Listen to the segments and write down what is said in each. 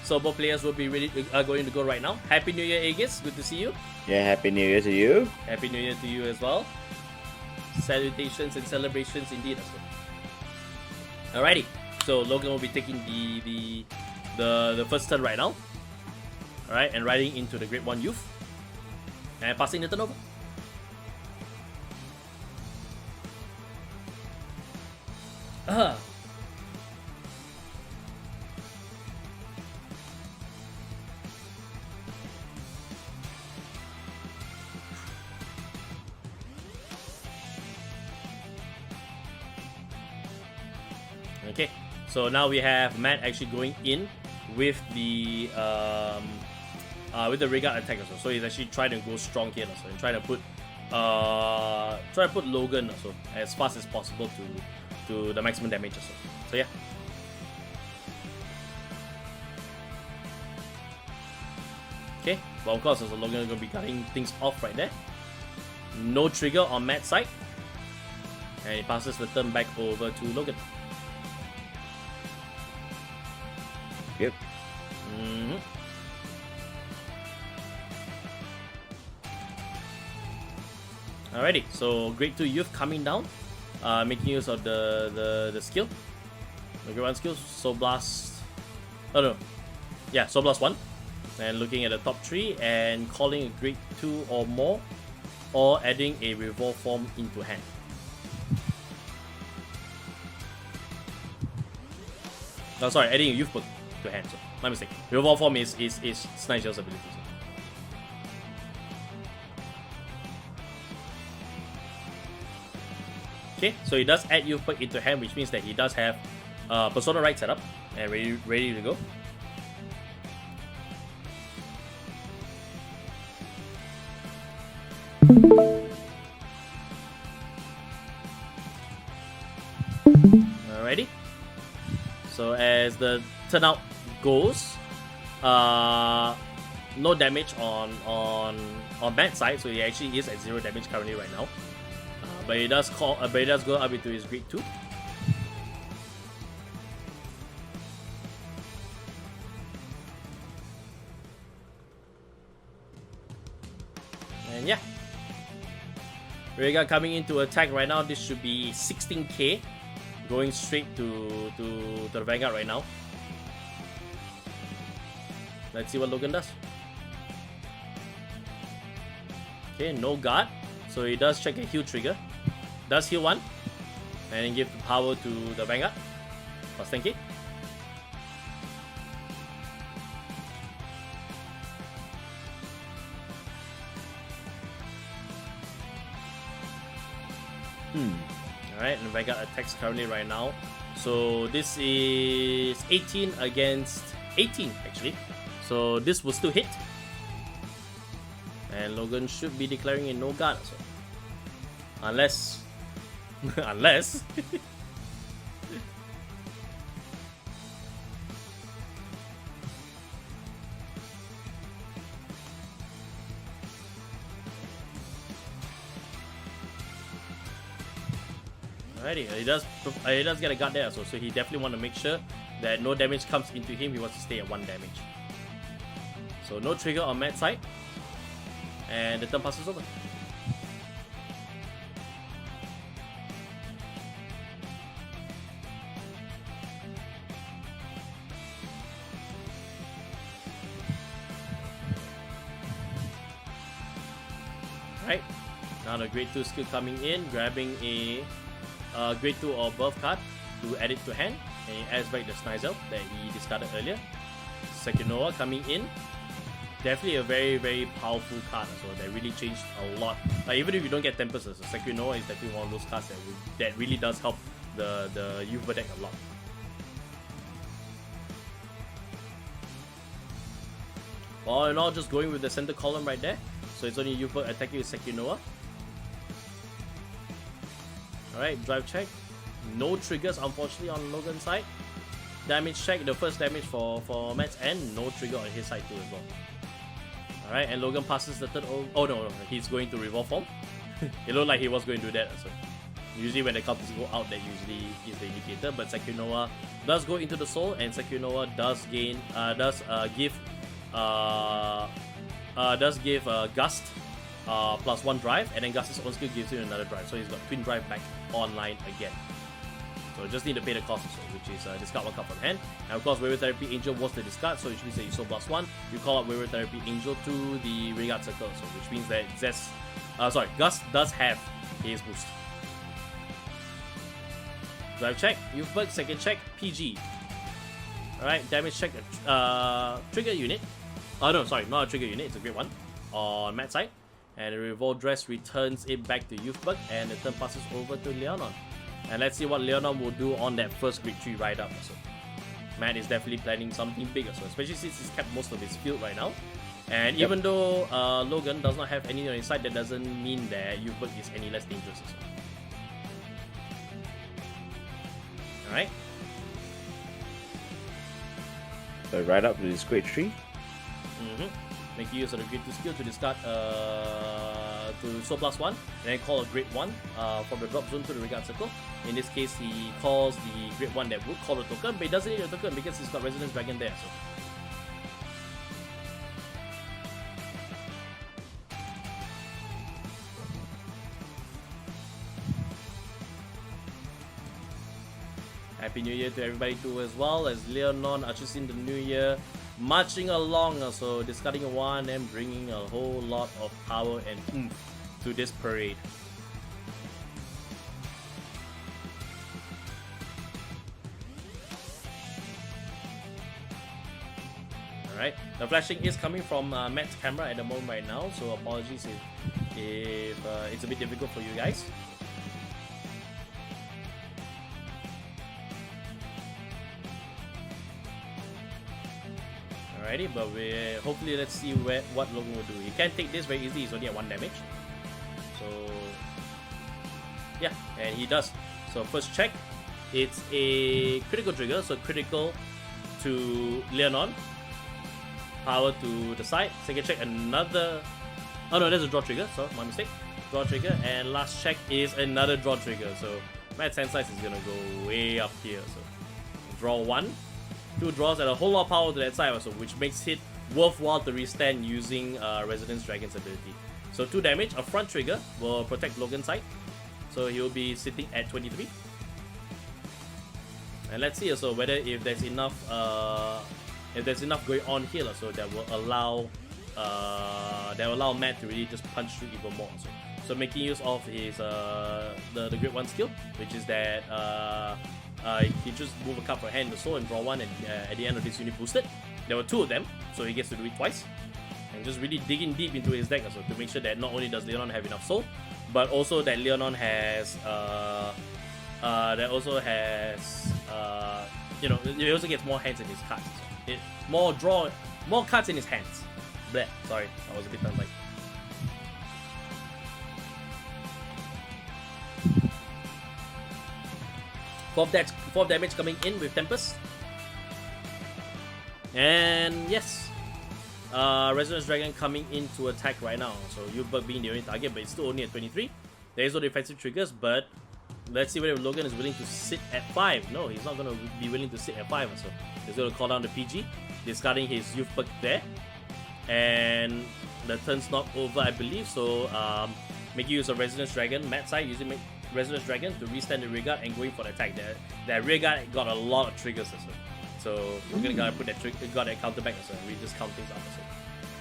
So both players will be ready, going to go right now. Happy New Year, Aegis. Good to see you. Yeah, Happy New Year to you. Happy New Year to you as well. Salutations and celebrations indeed as well. Alrighty. So Logan will be taking the first turn right now. Alright, and riding into the Grade 1 Youth. And passing the turn over. Okay, so now we have Matt actually going in with the Rearguard attack also. So he's actually trying to go strong here also, and trying to put Logan also as fast as possible to the maximum damage also. So yeah. Okay, well of course also Logan is going to be cutting things off right there. No trigger on Matt's side, and he passes the turn back over to Logan. Yep. Alrighty, so Grade 2 Youth coming down, making use of the skill. The Grade 1 skill, Soul Blast. Oh no. Yeah, Soul Blast 1. And looking at the top 3 and calling a Grade 2 or more, or adding a Revolve Form into hand. Oh, sorry, adding a Youthberk to hand. So, my mistake. Revolve Form is Snigel's ability. So. Okay, so he does add Youthberk into hand, which means that he does have Persona Right set up and ready to go. Alrighty. So as the turnout goes, no damage on Matt's side, so he actually is at 0 damage currently right now. But he does go up into his Grade 2. And yeah. Rearguard coming into attack right now. This should be 16k. Going straight to the Vanguard right now. Let's see what Logan does. Okay, no guard. So he does check a heal trigger. Does heal 1. And then give the power to the Vanguard. Plus 10k. Alright, and Vanguard attacks currently right now. So this is 18 against 18 actually. So this will still hit. And Logan should be declaring a no guard also. Unless unless Alrighty, he does get a guard there also, so he definitely want to make sure that no damage comes into him. He wants to stay at 1 damage. So no trigger on Matt's side. And the turn passes over. Right, now the Grade 2 skill coming in, grabbing a Grade 2 or above card to add it to hand, and he adds back the Snizel that he discarded earlier. Sekinoa coming in, definitely a very, very powerful card as well that really changed a lot. Like, even if you don't get Tempest, Sekinoa is definitely one of those cards that really does help the Youthberk deck a lot. All in all, just going with the center column right there. So it's only Youthberk attacking with Sekinoa. Alright, drive check. No triggers unfortunately on Logan's side. Damage check, the first damage for Matt's end. No trigger on his side too as well. Alright, and Logan passes the third. Oh no, he's going to Revolve Form. It looked like he was going to do that as well. Usually when the counters go out, that usually is the indicator. But Sekironoa does go into the soul, and Sekironoa does gain, does give Gust +1 drive, and then Gust's own skill gives him another drive. So he's got twin drive back online again. So just need to pay the cost also, which is discard 1 card from hand. And of course, Wayward Therapy Angel was the discard, so which means that you soul +1. You call out Wayward Therapy Angel to the Rearguard Circle, so which means that Gust does have his boost. Drive check, Youthberk, second check, PG. Alright, damage check, trigger unit. Oh no, sorry, not a trigger unit, it's a great one on Matt's side. And the Revolve Dress returns it back to Youthberk, and the turn passes over to Lianorn. And let's see what Lianorn will do on that first Grid 3 ride up also. Matt is definitely planning something big also, especially since he's kept most of his field right now. And even though Logan does not have any on his side, that doesn't mean that Youthberk is any less dangerous also. Alright. So right up to this Grade 3. Make use of the Grade 2 skill to discard to Soul +1, and then call a Grade 1 from the drop zone to the Rearguard Circle. In this case, he calls the Grade 1 that would call a token, but he doesn't need a token because he's got Resonance Dragon there. So. Happy New Year to everybody too as well, as Lianorn ushers in the new year, marching along, so discarding a 1 and bringing a whole lot of power and oomph to this parade. Alright, the flashing is coming from Matt's camera at the moment right now, so apologies if it's a bit difficult for you guys. Alrighty, but hopefully let's see what Logan will do. He can take this very easily, he's only at 1 damage. So yeah, and he does. So first check, it's a critical trigger, so critical to Lianorn. Power to the side. Second check, another... Oh no, that's a draw trigger, so my mistake. Draw trigger, and last check is another draw trigger. So Matt's hand size is gonna go way up here. So draw 1. 2 draws and a whole lot of power to that side also, which makes it worthwhile to restand using Resonance Dragon's ability. So 2 damage, a front trigger will protect Logan's side, so he will be sitting at 23. And let's see also whether if there's enough going on here, so that will allow Matt to really just punch through even more. So making use of his the Grade 1 skill, which is that he just move a card for hand, the soul, and draw 1, and at the end of this unit boosted. There were 2 of them, so he gets to do it twice. And just really digging deep into his deck also to make sure that not only does Lianorn have enough soul, but also that Lianorn has he also gets more hands in his cards. More cards in his hands. Bleh, sorry, I was a bit tongue-tied. Fourth damage coming in with Tempest. And yes, Resonance Dragon coming in to attack right now. So Youthberk being the only target, but it's still only at 23. There is no defensive triggers, but let's see whether Logan is willing to sit at 5. No, he's not going to be willing to sit at 5. So he's going to call down the PG, discarding his Youthberk there. And the turn's not over, I believe. So making use of Resonance Dragon, Matt's side using Resonance Dragon to restand the Rearguard and going for the attack. That Rearguard got a lot of triggers as well. So we're gonna gotta put that counter back as well. We just count things up as well.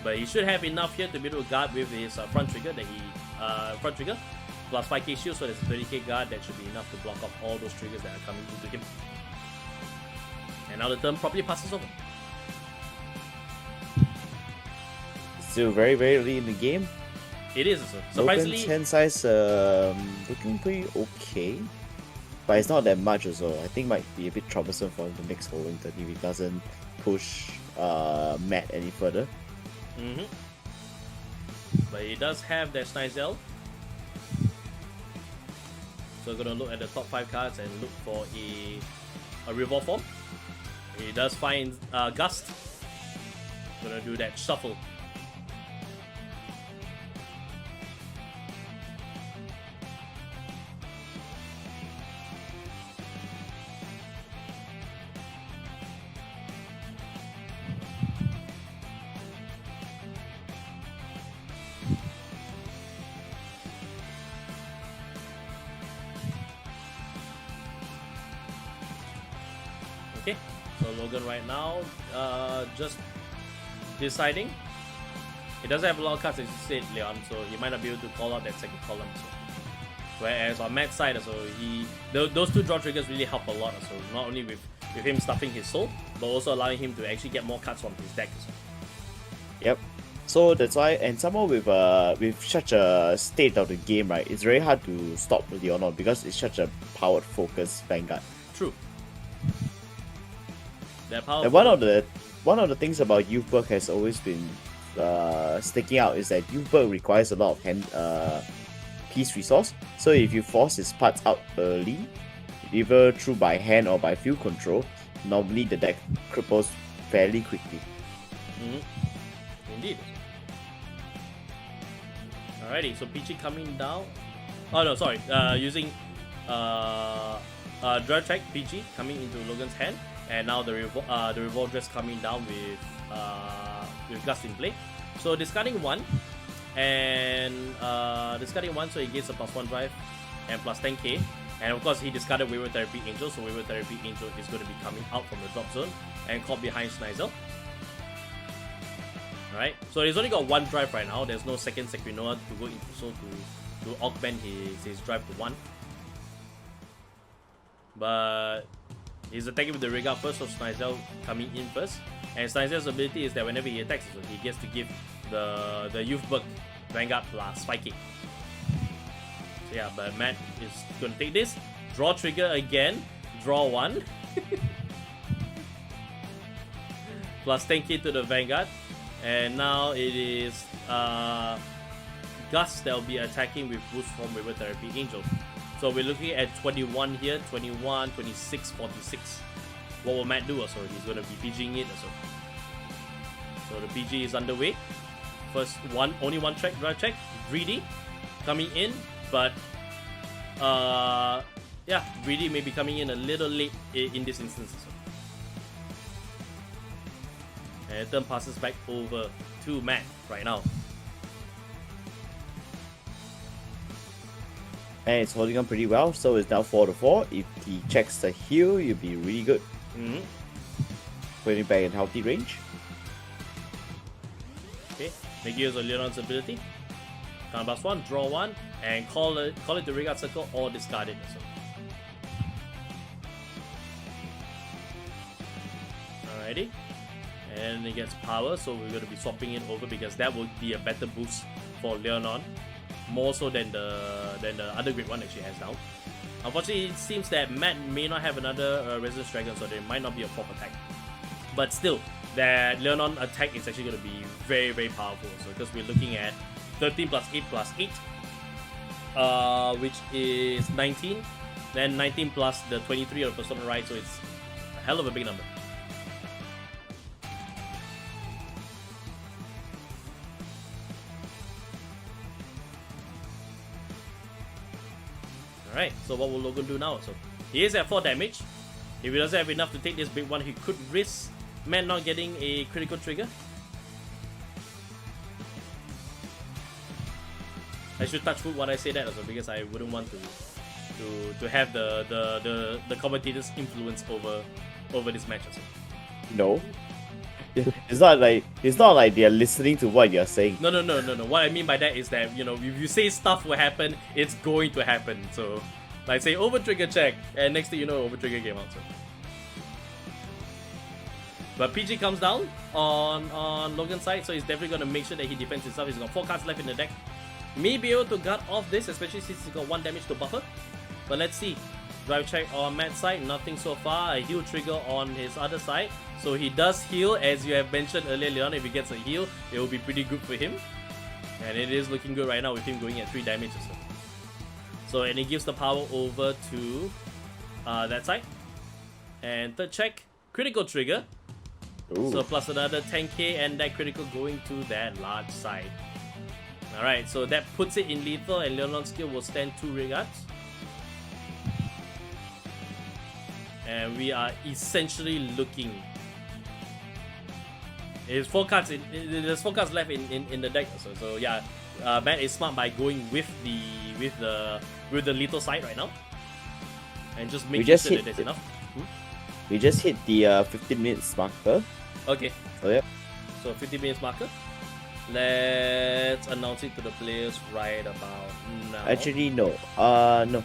But he should have enough here to be able to guard with his front trigger that he front trigger plus 5k shield, so there's a 30k guard that should be enough to block off all those triggers that are coming into him. And now the turn properly passes over. Still very, very early in the game. It is also. Surprisingly, Logan's hand size looking pretty okay, but it's not that much also. I think might be a bit troublesome for him to next following turn if he doesn't push Matt any further. But he does have that Snizel. So we're gonna look at the top 5 cards and look for a Revolve form. He does find Gust. Gonna do that shuffle. Okay, so Logan right now, just deciding. He doesn't have a lot of cards, as you said, Leon, so he might not be able to call out that second column. So. Whereas on Matt's side, so those two draw triggers really help a lot. So not only with him stuffing his soul, but also allowing him to actually get more cards from his deck. So. Yep. So that's why, and somehow with such a state of the game, right, it's very hard to stop Lianorn because it's such a powered focused Vanguard. True. That power. And one of the things about Youthberk has always been sticking out is that Youthberk requires a lot of hand piece resource. So if you force his parts out early, either through by hand or by field control, normally the deck cripples fairly quickly. Indeed. Alrighty, so PG coming down. Oh no, sorry. Using Drive Track PG coming into Logan's hand, and now the Revolve Dress coming down with Gust in play. So discarding one, and so he gets a +1 drive and plus 10k. And of course, he discarded Wayward Therapy Angel, so Wayward Therapy Angel is going to be coming out from the drop zone and caught behind Snizel. Alright, so he's only got one drive right now. There's no second Sequinoa to go into, so to augment his drive to 1. But he's attacking with the Rearguard first, so Snizel coming in first. And Snizel's ability is that whenever he attacks, so he gets to give the Youthberk Vanguard plus 5k. So yeah, but Matt is going to take this. Draw trigger again. Draw 1. Plus 10k to the Vanguard. And now it is Gus that will be attacking with boost from Wayward Therapy Angel. So we're looking at 21 here, 21, 26, 46. What will Matt do also? He's going to be PGing it also. So the PG is underway. First one, only one track, drive check. Greedy coming in, but yeah, Greedy may be coming in a little late in this instance. Also. And turn passes back over to Matt right now. And it's holding on pretty well, so it's now 4-4. If he checks the heal, you'll be really good. Putting it back in healthy range. Okay, make use of Lianorn's ability. Count +1, draw 1, and call it the Rearguard Circle or discard it. So. Alrighty. And it gets power, so we're going to be swapping it over because that would be a better boost for Lianorn, more so than the other great one that she has now. Unfortunately, it seems that Matt may not have another Resistance Dragon, so there might not be a pop attack. But still, that Lianorn attack is actually going to be very, very powerful. So because we're looking at 13 plus 8 plus 8, which is 19. Then 19 plus the 23 of Persona Ride, so it's a hell of a big number. Alright, so what will Logan do now? So he is at 4 damage. If he doesn't have enough to take this big one, he could risk Matt not getting a critical trigger. I should touch wood when I say that also, because I wouldn't want to have the commentators' influence over this match also. No. It's not like they're listening to what you're saying. No. What I mean by that is that, you know, if you say stuff will happen, it's going to happen. So, like say over trigger check, and next thing you know, over trigger game out. So. But PG comes down on Logan's side, so he's definitely going to make sure that he defends himself. He's got 4 cards left in the deck. May be able to guard off this, especially since he's got 1 damage to buffer. But let's see. Drive check on Matt's side, nothing so far. A heal trigger on his other side. So he does heal, as you have mentioned earlier, Leon. If he gets a heal, it will be pretty good for him. And it is looking good right now with him going at 3 damage or so. So, and he gives the power over to that side. And third check, critical trigger. Ooh. So plus another 10k, and that critical going to that large side. Alright, so that puts it in lethal, and Lianorn's skill will stand 2 Rearguards. And we are essentially looking. There's 4 cards left in the deck. So yeah, Matt is smart by going with the lethal side right now, and just making sure that there's enough. We just hit the 15 minutes marker. Okay. So yeah. So 50 minutes marker. Let's announce it to the players right about now. Actually, no. No.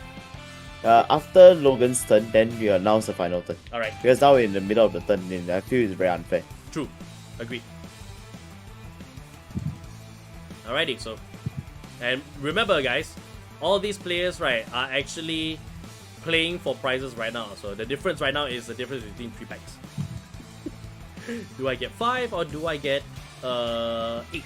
After Logan's turn, then we announce the final turn. Alright. Because now we're in the middle of the turn, and I feel it's very unfair. True. Agreed. Alrighty, so. And remember, guys, all these players, right, are actually playing for prizes right now. So the difference right now is the difference between 3 packs. Do I get 5 or do I get 8?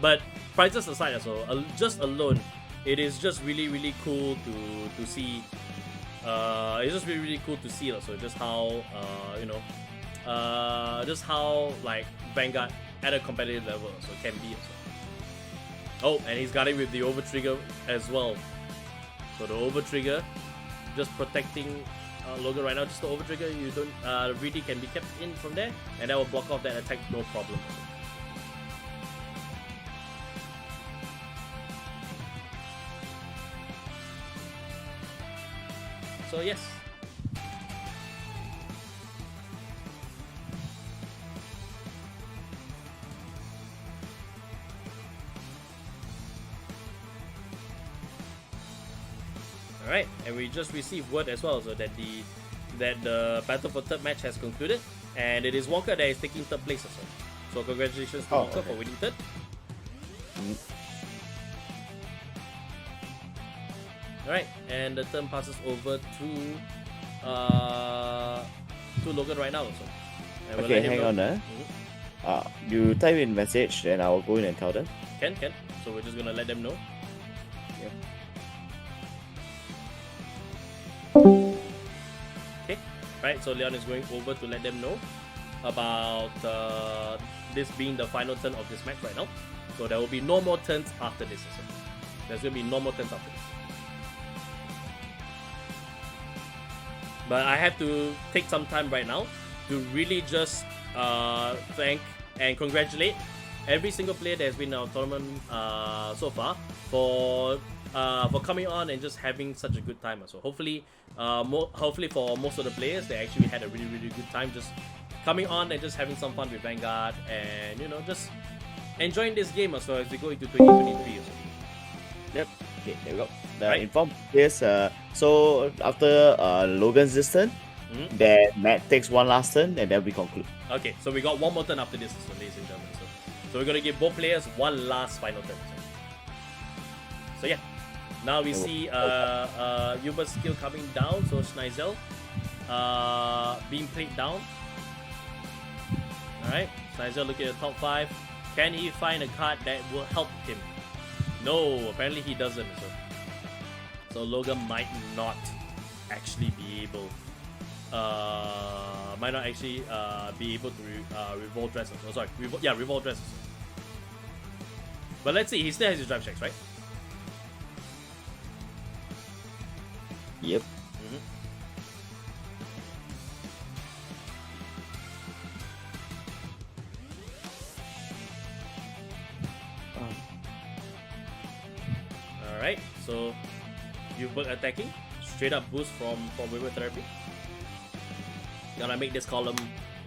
But prizes aside, so just alone, it is just really cool to see. It's just really cool to see also just how just how like Vanguard at a competitive level so can be also. Oh, and he's got it with the over trigger as well. So the over trigger, just protecting Logan right now. Just the over trigger, you don't really can be kept in from there, and that will block off that attack no problem. So yes. Alright, and we just received word as well, so that the battle for third match has concluded, and it is Wonka that is taking third place also. So congratulations to Wonka for winning third. Alright, and the turn passes over to Logan right now also. And Okay, hang on. You type in message, and I will go in and tell them. Can. So we're just gonna let them know. Yep. Okay, right. So Leon is going over to let them know about this being the final turn of this match right now. So there will be no more turns after this. Also. There's gonna be no more turns after this. But I have to take some time right now to really just thank and congratulate every single player that has been in our tournament so far for coming on and just having such a good time. So hopefully, hopefully for most of the players, they actually had a really good time just coming on and just having some fun with Vanguard and just enjoying this game as well as we go into 2023. Yep. Okay, there we go. Right. Inform players. So after Logan's this turn, then Matt takes one last turn, and then we conclude. Okay, so we got one more turn after this, ladies and gentlemen. So we're gonna give both players one last final turn. So yeah, now we see Youthberk's skill coming down. So Schneisel being played down. All right, Schneisel looking at the top 5. Can he find a card that will help him? No, apparently he doesn't. So Logan might not actually be able, to revolt dress. Oh, sorry, revolt dress. But let's see, he still has his drive checks, right? Yep. Alright, so Youthberk attacking, straight up boost from Wayward Therapy. Gonna make this column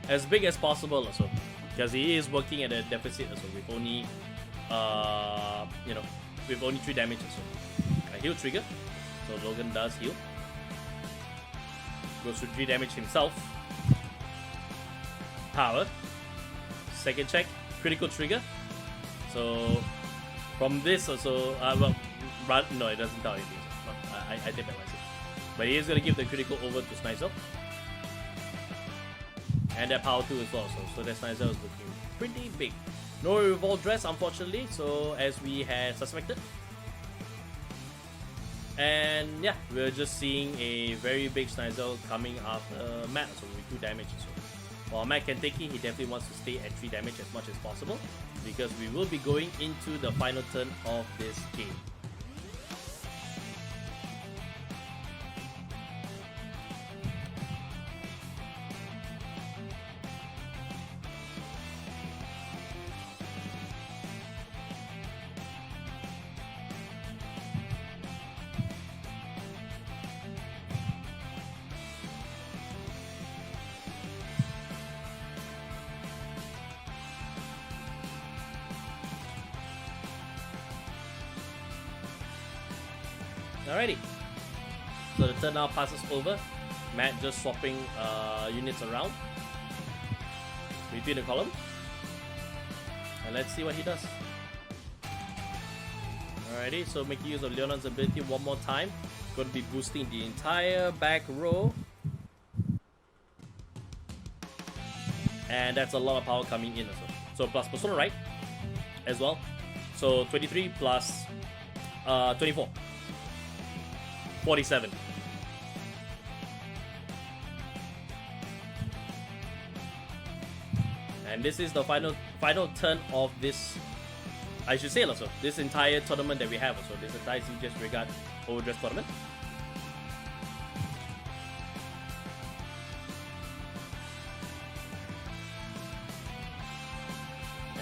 as big as possible also, because he is working at a deficit also with only with only 3 damage also. A heal trigger, so Logan does heal. Goes to 3 damage himself. Power. Second check, critical trigger. So from this also, no, it doesn't tell anything. I take that myself. But he is going to give the critical over to Schneisel. And that power 2 as well. So that Schneisel is looking pretty big. No revolt dress, unfortunately, so as we had suspected. And yeah, we're just seeing a very big Schneisel coming after Matt, so with 2 damage. So while Matt can take it, he definitely wants to stay at 3 damage as much as possible, because we will be going into the final turn of this game. Alrighty. So the turn now passes over. Matt just swapping units around between the columns. And let's see what he does. Alrighty, so making use of Lianorn's ability one more time. Going to be boosting the entire back row. And that's a lot of power coming in as well. So plus Persona right as well. So 23 plus 24. 47. And this is the final turn of this, I should say also, this entire tournament that we have also, this entire CVGS Rearguard Overdress Tournament.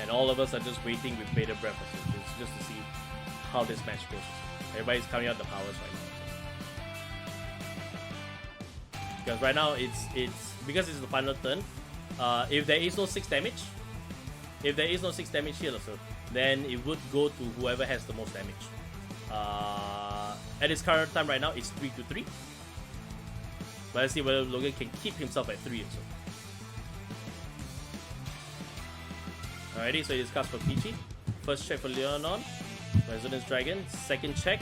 And all of us are just waiting with bated breath also, just to see how this match goes. Everybody's counting out the powers right now. Because right now it's because it's the final turn. If there is no 6 damage, here also, then it would go to whoever has the most damage. At its current time right now, it's 3-3. But let's see whether Logan can keep himself at 3 also. Alrighty, so he discards for Peachy. First check for Lianorn, Resonance Dragon. Second check,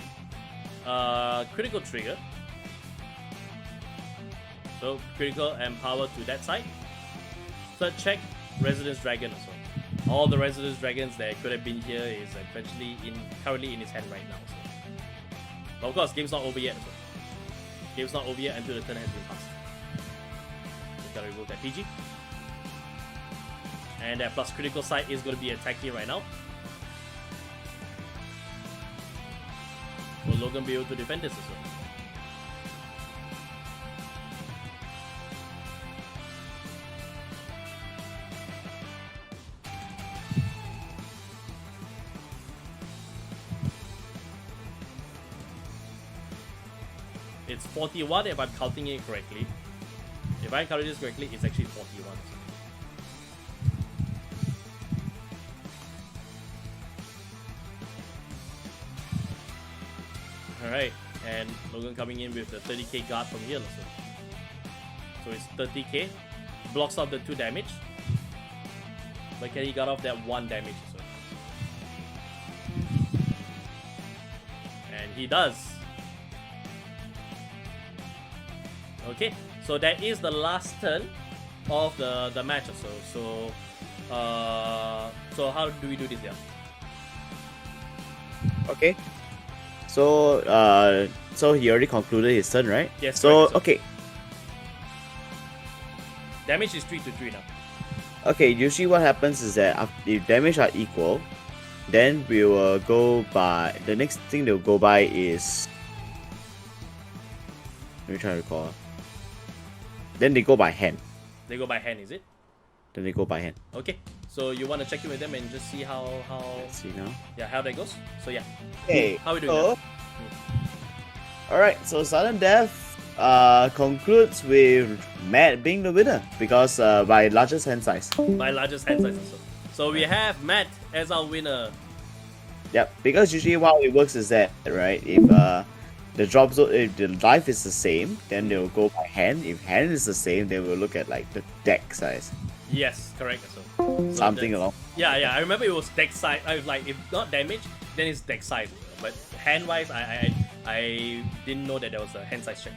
critical trigger. So critical and power to that side. Third check, Resonance Dragon also. All the Resonance Dragons that could have been here is eventually currently in his hand right now. So. But of course, game's not over yet. So. Game's not over yet until the turn has been passed. Just gotta remove that PG. And that plus critical side is going to be attacking right now. Will Logan be able to defend this as well? It's 41 if I'm counting it correctly. If I'm counting this correctly, it's actually 41. Alright, and Logan coming in with the 30k guard from here also. So it's 30k. Blocks off the 2 damage. But can he guard off that 1 damage also? And he does. Okay, so that is the last turn of the match also. So how do we do this here? Okay. So so he already concluded his turn, right? Yes. So correct, okay. Damage is 3-3 now. Okay, usually what happens is that if damage are equal, then we will go by the next thing they'll go by is, let me try to recall. Then they go by hand. They go by hand, is it? Then they go by hand. Okay. So you want to check in with them and just see how Let's see now. yeah, how that goes. So yeah. Okay. How we doing now? Alright, so Sudden Death concludes with Matt being the winner because by largest hand size. By largest hand size also. So we have Matt as our winner. Yep, because usually how it works is that, right, if the drop zone, if the life is the same, then they'll go by hand. If hand is the same, they will look at like the deck size. Yes, correct. So Something along. Yeah, I remember it was deck size. I was like, if not damage, then it's deck size. But hand wise, I didn't know that there was a hand size check.